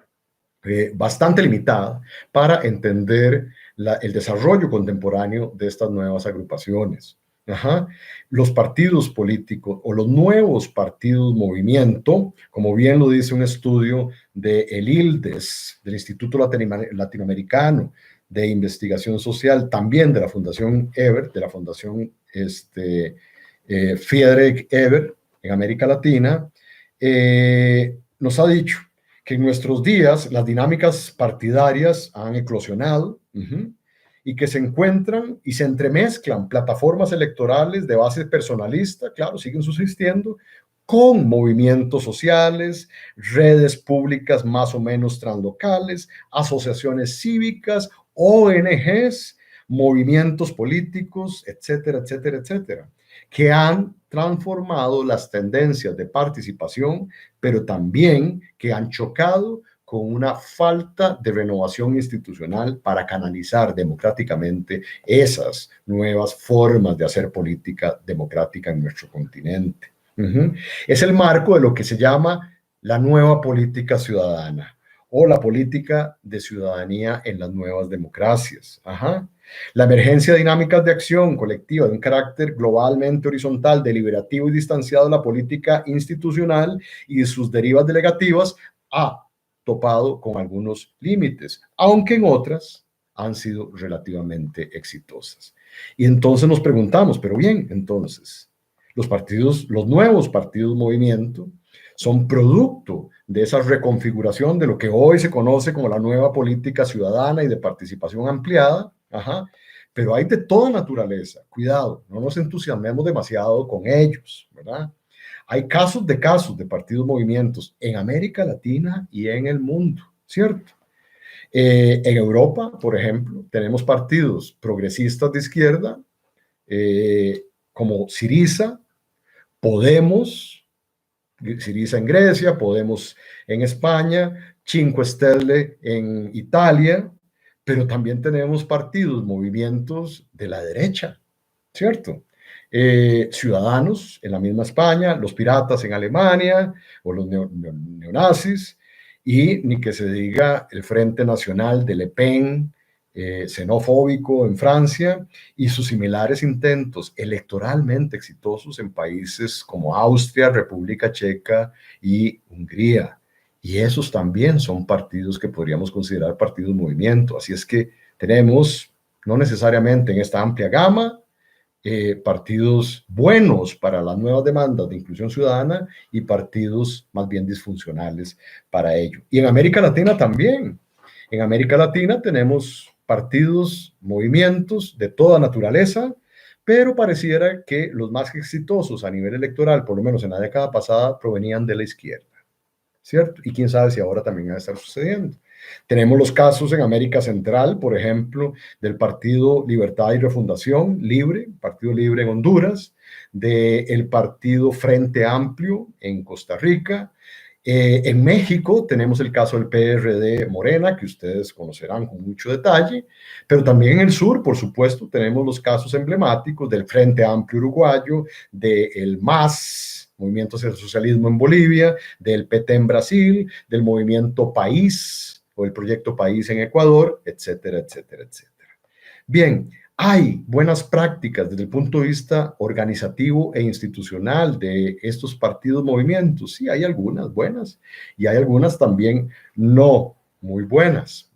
bastante limitada para entender el desarrollo contemporáneo de estas nuevas agrupaciones. Ajá. Los partidos políticos o los nuevos partidos movimiento, como bien lo dice un estudio de el ILDES, del Instituto Latinoamericano de Investigación Social, también de la Fundación Ebert, de la Fundación Friedrich Ebert en América Latina, nos ha dicho que en nuestros días las dinámicas partidarias han eclosionado, y que se encuentran y se entremezclan plataformas electorales de base personalista, claro, siguen subsistiendo, con movimientos sociales, redes públicas más o menos translocales, asociaciones cívicas, ONGs, movimientos políticos, etcétera, etcétera, etcétera, que han transformado las tendencias de participación, pero también que han chocado con una falta de renovación institucional para canalizar democráticamente esas nuevas formas de hacer política democrática en nuestro continente. Es el marco de lo que se llama la nueva política ciudadana o la política de ciudadanía en las nuevas democracias. La emergencia de dinámicas de acción colectiva de un carácter globalmente horizontal, deliberativo y distanciado de la política institucional y de sus derivas delegativas ha topado con algunos límites, aunque en otras han sido relativamente exitosas. Y entonces nos preguntamos, pero bien, entonces, los nuevos partidos movimiento son producto de esa reconfiguración de lo que hoy se conoce como la nueva política ciudadana y de participación ampliada, pero hay de toda naturaleza. Cuidado, no nos entusiasmemos demasiado con ellos, ¿verdad? Hay casos de partidos movimientos en América Latina y en el mundo, ¿cierto? En Europa, por ejemplo, tenemos partidos progresistas de izquierda, como Syriza, Podemos, Syriza en Grecia, Podemos en España, Cinque Stelle en Italia, pero también tenemos partidos, movimientos de la derecha, ¿cierto? Ciudadanos en la misma España, los piratas en Alemania o los neonazis, y ni que se diga el Frente Nacional de Le Pen, xenofóbico en Francia, y sus similares intentos electoralmente exitosos en países como Austria, República Checa y Hungría. Y esos también son partidos que podríamos considerar partidos movimiento. Así es que tenemos, no necesariamente en esta amplia gama, partidos buenos para las nuevas demandas de inclusión ciudadana y partidos más bien disfuncionales para ello. Y en América Latina también. En América Latina tenemos partidos, movimientos de toda naturaleza, pero pareciera que los más exitosos a nivel electoral, por lo menos en la década pasada, provenían de la izquierda, ¿cierto? Y quién sabe si ahora también va a estar sucediendo. Tenemos los casos en América Central, por ejemplo, del Partido Libertad y Refundación Libre, Partido Libre en Honduras, del Partido Frente Amplio en Costa Rica. En México tenemos el caso del PRD Morena, que ustedes conocerán con mucho detalle, pero también en el sur, por supuesto, tenemos los casos emblemáticos del Frente Amplio Uruguayo, del MAS, Movimiento hacia el Socialismo en Bolivia, del PT en Brasil, del Movimiento País o el Proyecto País en Ecuador, etcétera, etcétera, etcétera. Bien, hay buenas prácticas desde el punto de vista organizativo e institucional de estos partidos movimientos. Sí, hay algunas buenas y hay algunas también no muy buenas.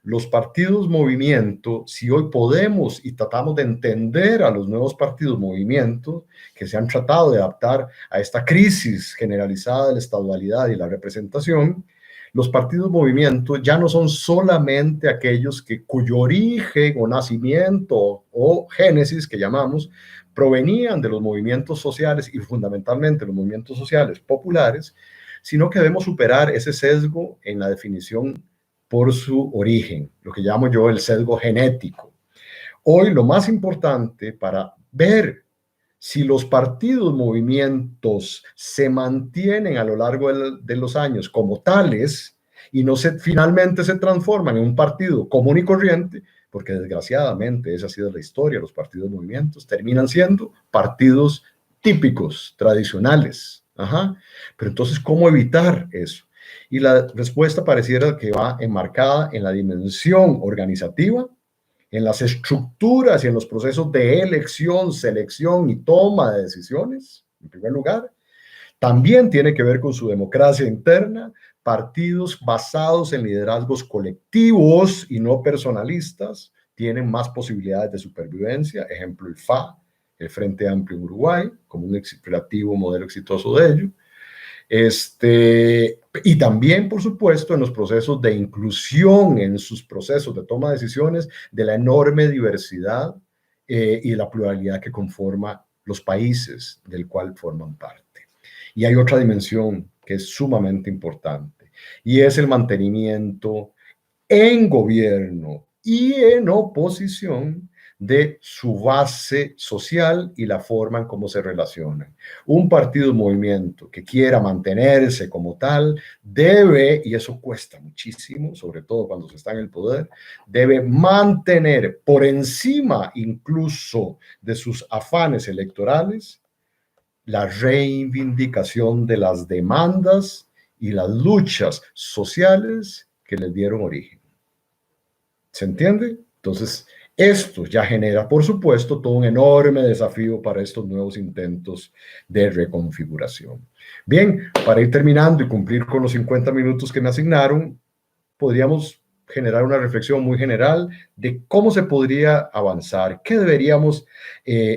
Los partidos movimiento, si hoy podemos y tratamos de entender a los nuevos partidos movimiento que se han tratado de adaptar a esta crisis generalizada de la estadualidad y la representación, los partidos movimiento ya no son solamente aquellos cuyo origen o nacimiento o génesis, que llamamos, provenían de los movimientos sociales y fundamentalmente los movimientos sociales populares, sino que debemos superar ese sesgo en la definición por su origen, lo que llamo yo el sesgo genético. Hoy lo más importante para ver si los partidos, movimientos se mantienen a lo largo de los años como tales y no finalmente se transforman en un partido común y corriente, porque desgraciadamente esa ha sido la historia, los partidos, movimientos terminan siendo partidos típicos, tradicionales. Pero entonces, ¿cómo evitar eso? Y la respuesta pareciera que va enmarcada en la dimensión organizativa en las estructuras y en los procesos de elección, selección y toma de decisiones, en primer lugar. También tiene que ver con su democracia interna, partidos basados en liderazgos colectivos y no personalistas tienen más posibilidades de supervivencia. Ejemplo, el FA, el Frente Amplio en Uruguay, como un relativo modelo exitoso de ello. Y también, por supuesto, en los procesos de inclusión, en sus procesos de toma de decisiones, de la enorme diversidad y la pluralidad que conforma los países del cual forman parte. Y hay otra dimensión que es sumamente importante, y es el mantenimiento en gobierno y en oposición de su base social y la forma en cómo se relacionan. Un partido, movimiento que quiera mantenerse como tal, debe, y eso cuesta muchísimo, sobre todo cuando se está en el poder, debe mantener por encima incluso de sus afanes electorales la reivindicación de las demandas y las luchas sociales que les dieron origen. ¿Se entiende? Entonces, esto ya genera, por supuesto, todo un enorme desafío para estos nuevos intentos de reconfiguración. Bien, para ir terminando y cumplir con los 50 minutos que me asignaron, podríamos generar una reflexión muy general de cómo se podría avanzar, qué deberíamos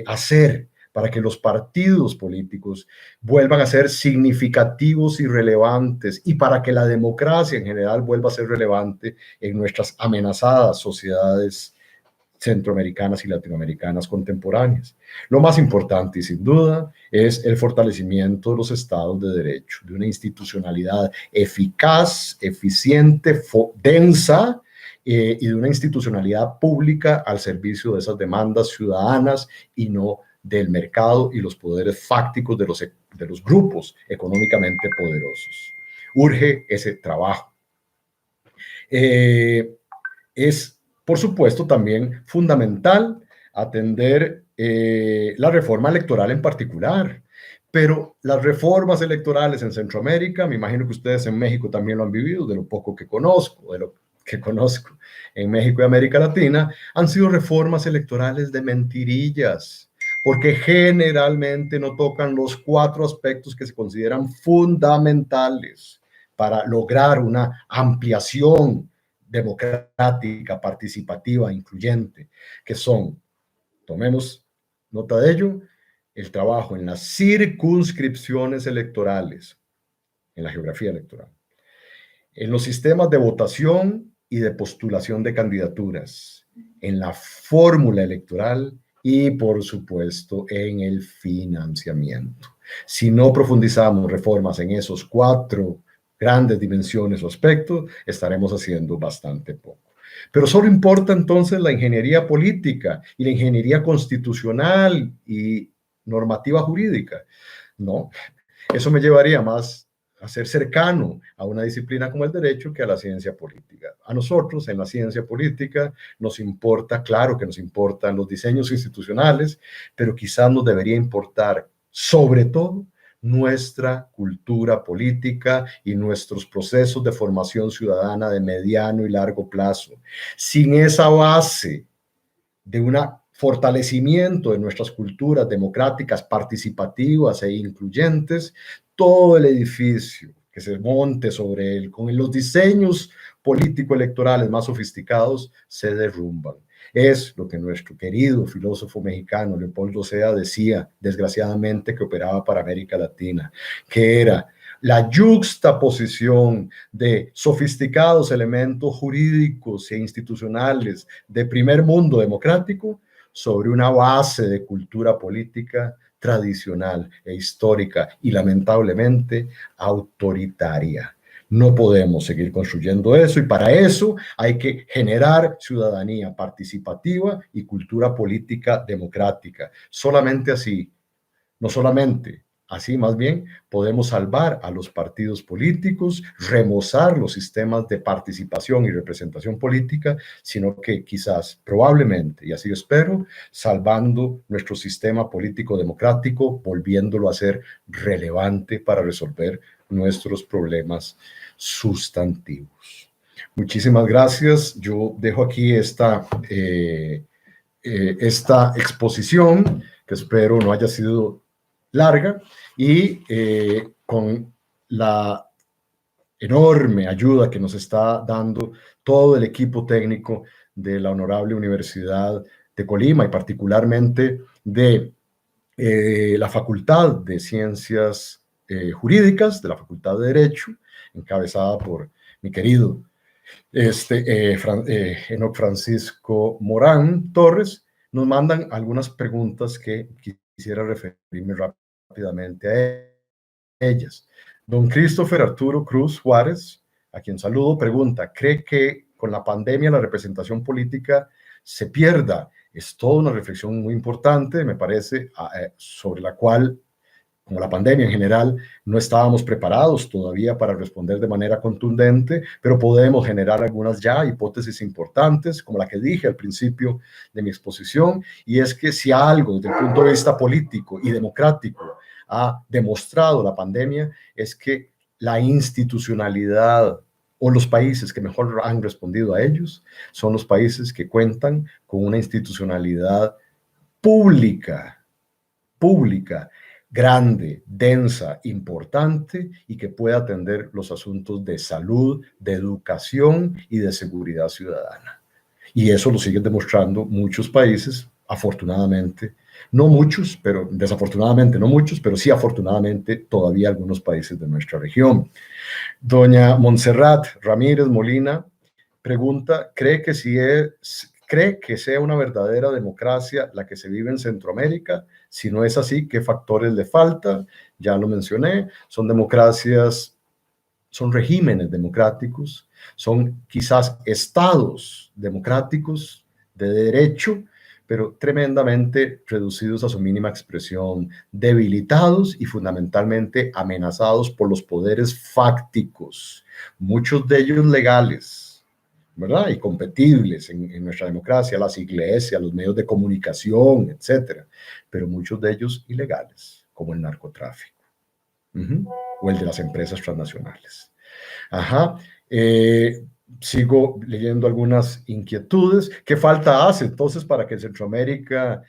hacer para que los partidos políticos vuelvan a ser significativos y relevantes, y para que la democracia en general vuelva a ser relevante en nuestras amenazadas sociedades centroamericanas y latinoamericanas contemporáneas. Lo más importante, y sin duda, es el fortalecimiento de los estados de derecho, de una institucionalidad eficaz, eficiente, densa, y de una institucionalidad pública al servicio de esas demandas ciudadanas y no del mercado y los poderes fácticos de los grupos económicamente poderosos. Urge ese trabajo. Es, por supuesto, también fundamental atender la reforma electoral en particular, pero las reformas electorales en Centroamérica, me imagino que ustedes en México también lo han vivido, de lo poco que conozco, de lo que conozco en México y América Latina, han sido reformas electorales de mentirillas, porque generalmente no tocan los 4 aspectos que se consideran fundamentales para lograr una ampliación democrática, participativa, incluyente, que son, tomemos nota de ello, el trabajo en las circunscripciones electorales, en la geografía electoral, en los sistemas de votación y de postulación de candidaturas, en la fórmula electoral y, por supuesto, en el financiamiento. Si no profundizamos reformas en esos 4 grandes dimensiones o aspectos, estaremos haciendo bastante poco. Pero solo importa entonces la ingeniería política y la ingeniería constitucional y normativa jurídica. No, eso me llevaría más a ser cercano a una disciplina como el derecho que a la ciencia política. A nosotros en la ciencia política nos importa, claro que nos importan los diseños institucionales, pero quizás nos debería importar sobre todo nuestra cultura política y nuestros procesos de formación ciudadana de mediano y largo plazo. Sin esa base de un fortalecimiento de nuestras culturas democráticas, participativas e incluyentes, todo el edificio que se monte sobre él, con los diseños político-electorales más sofisticados, se derrumban. Es lo que nuestro querido filósofo mexicano Leopoldo Sea decía, desgraciadamente, que operaba para América Latina, que era la yuxtaposición de sofisticados elementos jurídicos e institucionales de primer mundo democrático sobre una base de cultura política tradicional e histórica y lamentablemente autoritaria. No podemos seguir construyendo eso, y para eso hay que generar ciudadanía participativa y cultura política democrática. Solamente así, no solamente así, más bien, podemos salvar a los partidos políticos, remozar los sistemas de participación y representación política, sino que quizás, probablemente, y así espero, salvando nuestro sistema político democrático, volviéndolo a ser relevante para resolver nuestros problemas sustantivos. Muchísimas gracias. Yo dejo aquí esta exposición, que espero no haya sido larga, y con la enorme ayuda que nos está dando todo el equipo técnico de la Honorable Universidad de Colima y particularmente de la Facultad de Ciencias Jurídicas, de la Facultad de Derecho, encabezada por mi querido Enoc Francisco Morán Torres, nos mandan algunas preguntas que quisiera referirme rápidamente a ellas. Don Christopher Arturo Cruz Juárez, a quien saludo, pregunta, ¿cree que con la pandemia la representación política se pierda? Es toda una reflexión muy importante, me parece, sobre la cual, como la pandemia en general, no estábamos preparados todavía para responder de manera contundente, pero podemos generar algunas ya hipótesis importantes, como la que dije al principio de mi exposición, y es que si algo desde el punto de vista político y democrático ha demostrado la pandemia, es que la institucionalidad o los países que mejor han respondido a ellos son los países que cuentan con una institucionalidad pública, pública, grande, densa, importante y que pueda atender los asuntos de salud, de educación y de seguridad ciudadana. Y eso lo siguen demostrando muchos países, afortunadamente, no muchos, pero desafortunadamente no muchos, pero sí afortunadamente todavía algunos países de nuestra región. Doña Montserrat Ramírez Molina pregunta, ¿cree que sea una verdadera democracia la que se vive en Centroamérica? Si no es así, ¿qué factores le faltan? Ya lo mencioné, son democracias, son regímenes democráticos, son quizás estados democráticos de derecho, pero tremendamente reducidos a su mínima expresión, debilitados y fundamentalmente amenazados por los poderes fácticos, muchos de ellos legales, ¿verdad? Y competibles en nuestra democracia, las iglesias, los medios de comunicación, etcétera, pero muchos de ellos ilegales, como el narcotráfico, o el de las empresas transnacionales. Ajá. Sigo leyendo algunas inquietudes. ¿Qué falta hace entonces para que en Centroamérica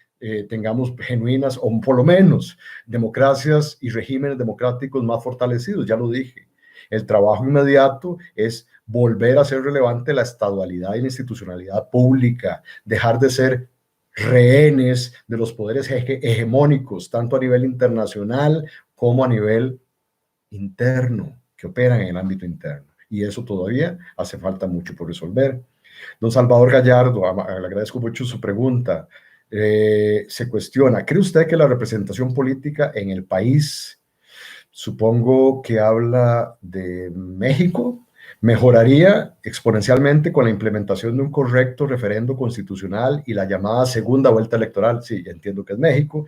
tengamos genuinas o por lo menos democracias y regímenes democráticos más fortalecidos? Ya lo dije. El trabajo inmediato es volver a hacer relevante la estadualidad y la institucionalidad pública, dejar de ser rehenes de los poderes hegemónicos, tanto a nivel internacional como a nivel interno, que operan en el ámbito interno. Y eso todavía hace falta mucho por resolver. Don Salvador Gallardo, le agradezco mucho su pregunta. Se cuestiona, ¿cree usted que la representación política en el país, supongo que habla de México, mejoraría exponencialmente con la implementación de un correcto referendo constitucional y la llamada segunda vuelta electoral? Sí, entiendo que es México.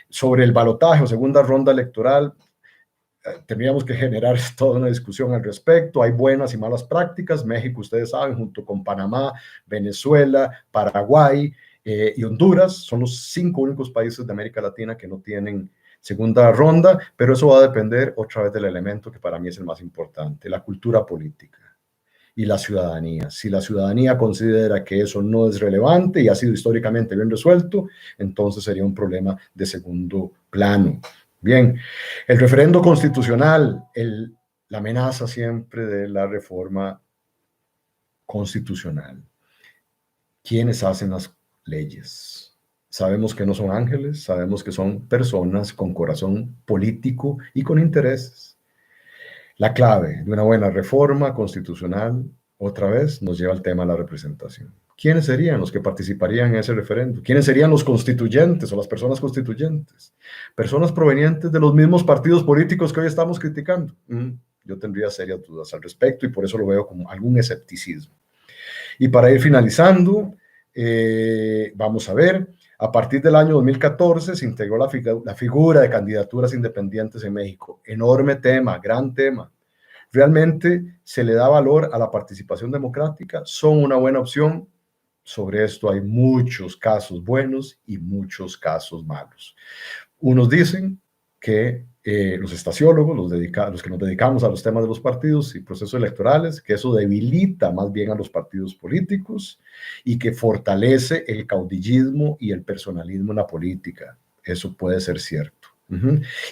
Sobre el balotaje o segunda ronda electoral, tendríamos que generar toda una discusión al respecto. Hay buenas y malas prácticas. México, ustedes saben, junto con Panamá, Venezuela, Paraguay y Honduras, son los 5 únicos países de América Latina que no tienen segunda ronda, pero eso va a depender otra vez del elemento que para mí es el más importante, la cultura política y la ciudadanía. Si la ciudadanía considera que eso no es relevante y ha sido históricamente bien resuelto, entonces sería un problema de segundo plano. Bien, el referendo constitucional, la amenaza siempre de la reforma constitucional. ¿Quiénes hacen las leyes? Sabemos que no son ángeles, sabemos que son personas con corazón político y con intereses. La clave de una buena reforma constitucional, otra vez, nos lleva al tema de la representación. ¿Quiénes serían los que participarían en ese referendo? ¿Quiénes serían los constituyentes o las personas constituyentes? Personas provenientes de los mismos partidos políticos que hoy estamos criticando. Yo tendría serias dudas al respecto y por eso lo veo como algún escepticismo. Y para ir finalizando, vamos a ver, a partir del año 2014 se integró la figura de candidaturas independientes en México. Enorme tema, gran tema. ¿Realmente se le da valor a la participación democrática? ¿Son una buena opción? Sobre esto hay muchos casos buenos y muchos casos malos. Unos dicen que los estasiólogos, los que nos dedicamos a los temas de los partidos y procesos electorales, que eso debilita más bien a los partidos políticos y que fortalece el caudillismo y el personalismo en la política. Eso puede ser cierto.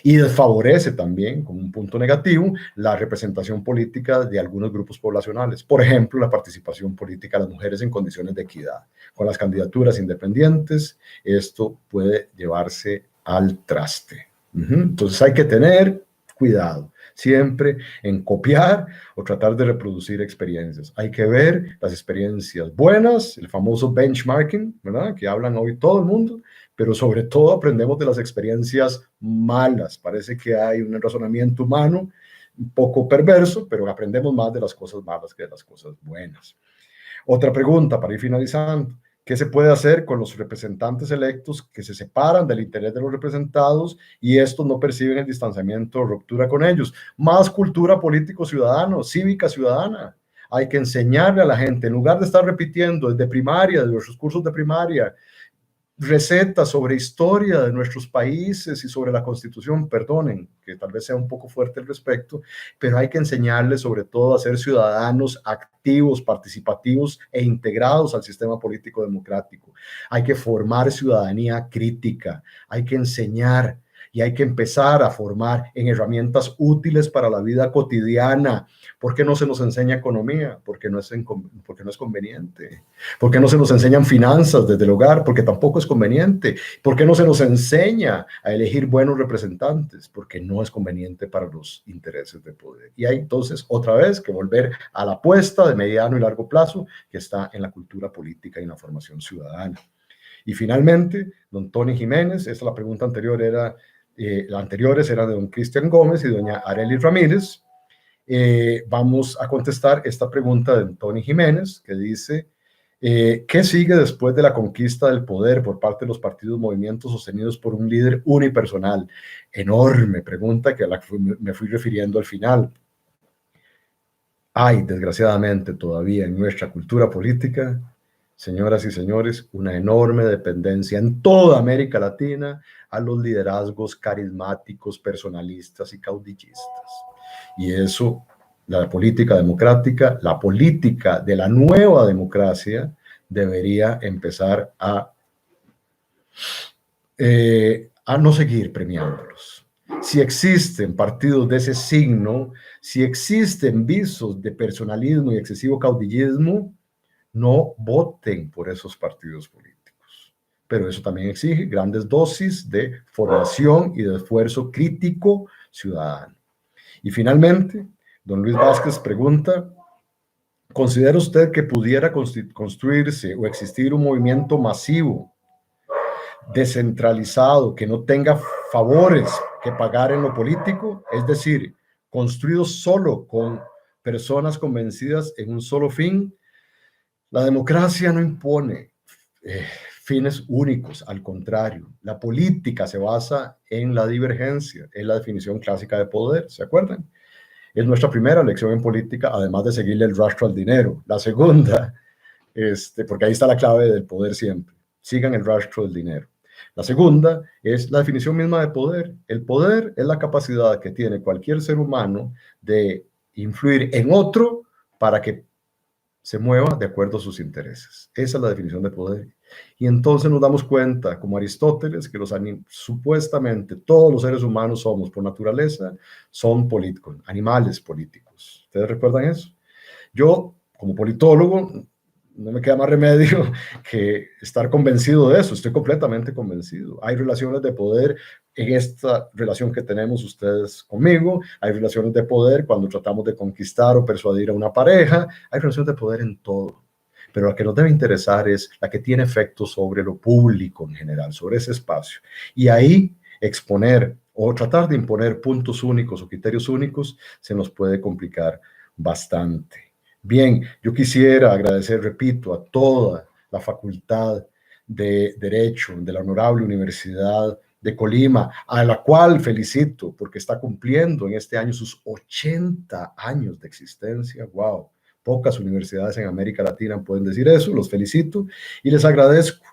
Y desfavorece también, como un punto negativo, la representación política de algunos grupos poblacionales. Por ejemplo, la participación política de las mujeres en condiciones de equidad. Con las candidaturas independientes, esto puede llevarse al traste. Entonces hay que tener cuidado siempre en copiar o tratar de reproducir experiencias. Hay que ver las experiencias buenas, el famoso benchmarking, ¿verdad? Que hablan hoy todo el mundo, pero sobre todo aprendemos de las experiencias malas. Parece que hay un razonamiento humano un poco perverso, pero aprendemos más de las cosas malas que de las cosas buenas. Otra pregunta para ir finalizando. ¿Qué se puede hacer con los representantes electos que se separan del interés de los representados y estos no perciben el distanciamiento o ruptura con ellos? Más cultura político-ciudadano, cívica ciudadana. Hay que enseñarle a la gente, en lugar de estar repitiendo desde primaria, de nuestros cursos de primaria, recetas sobre historia de nuestros países y sobre la Constitución, perdonen que tal vez sea un poco fuerte al respecto, pero hay que enseñarles sobre todo a ser ciudadanos activos, participativos e integrados al sistema político democrático. Hay que formar ciudadanía crítica, hay que enseñar y hay que empezar a formar en herramientas útiles para la vida cotidiana. ¿Por qué no se nos enseña economía? Porque no es conveniente. ¿Por qué no se nos enseñan finanzas desde el hogar? Porque tampoco es conveniente. ¿Por qué no se nos enseña a elegir buenos representantes? Porque no es conveniente para los intereses de poder. Y hay entonces otra vez que volver a la apuesta de mediano y largo plazo que está en la cultura política y en la formación ciudadana. Y finalmente, don Tony Jiménez, la pregunta anterior era, las anteriores eran de don Cristian Gómez y doña Arely Ramírez. Vamos a contestar esta pregunta de Tony Jiménez, que dice, ¿qué sigue después de la conquista del poder por parte de los partidos movimientos sostenidos por un líder unipersonal? Enorme pregunta que a la que me fui refiriendo al final. Hay, desgraciadamente, todavía en nuestra cultura política, señoras y señores, una enorme dependencia en toda América Latina a los liderazgos carismáticos, personalistas y caudillistas. Y eso, la política democrática, la política de la nueva democracia, debería empezar a no seguir premiándolos. Si existen partidos de ese signo, si existen visos de personalismo y excesivo caudillismo, no voten por esos partidos políticos. Pero eso también exige grandes dosis de formación y de esfuerzo crítico ciudadano. Y finalmente, don Luis Vázquez pregunta, ¿considera usted que pudiera construirse o existir un movimiento masivo, descentralizado, que no tenga favores que pagar en lo político? Es decir, construido solo con personas convencidas en un solo fin. La democracia no impone fines únicos, al contrario, la política se basa en la divergencia, es la definición clásica de poder, ¿se acuerdan? Es nuestra primera lección en política, además de seguirle el rastro al dinero. La segunda, porque ahí está la clave del poder siempre, sigan el rastro del dinero. La segunda es la definición misma de poder. El poder es la capacidad que tiene cualquier ser humano de influir en otro para que se mueva de acuerdo a sus intereses. Esa es la definición de poder. Y entonces nos damos cuenta, como Aristóteles, que supuestamente todos los seres humanos somos, por naturaleza, son políticos, animales políticos. ¿Ustedes recuerdan eso? Yo, como politólogo, no me queda más remedio que estar convencido de eso. Estoy completamente convencido. Hay relaciones de poder en esta relación que tenemos ustedes conmigo. Hay relaciones de poder cuando tratamos de conquistar o persuadir a una pareja. Hay relaciones de poder en todo. Pero la que nos debe interesar es la que tiene efecto sobre lo público en general, sobre ese espacio. Y ahí exponer o tratar de imponer puntos únicos o criterios únicos se nos puede complicar bastante. Bien, yo quisiera agradecer, repito, a toda la Facultad de Derecho de la Honorable Universidad de Colima, a la cual felicito porque está cumpliendo en este año sus 80 años de existencia. ¡Wow! Pocas universidades en América Latina pueden decir eso, los felicito y les agradezco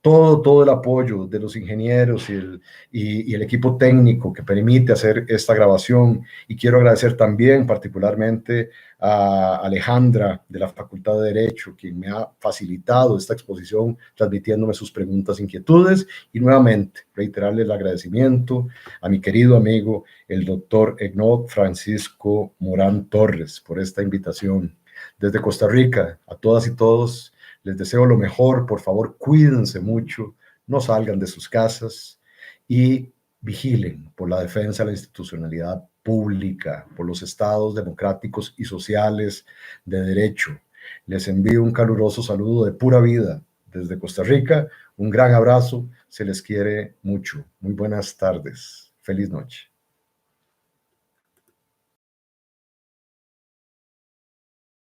todo el apoyo de los ingenieros y el equipo técnico que permite hacer esta grabación. Y quiero agradecer también particularmente a Alejandra de la Facultad de Derecho, quien me ha facilitado esta exposición, transmitiéndome sus preguntas e inquietudes. Y nuevamente, reiterarle el agradecimiento a mi querido amigo, el doctor Enoc Francisco Morán Torres, por esta invitación. Desde Costa Rica, a todas y todos, les deseo lo mejor. Por favor, cuídense mucho, no salgan de sus casas y vigilen por la defensa de la institucionalidad pública, por los estados democráticos y sociales de derecho. Les envío un caluroso saludo de pura vida desde Costa Rica. Un gran abrazo. Se les quiere mucho. Muy buenas tardes. Feliz noche.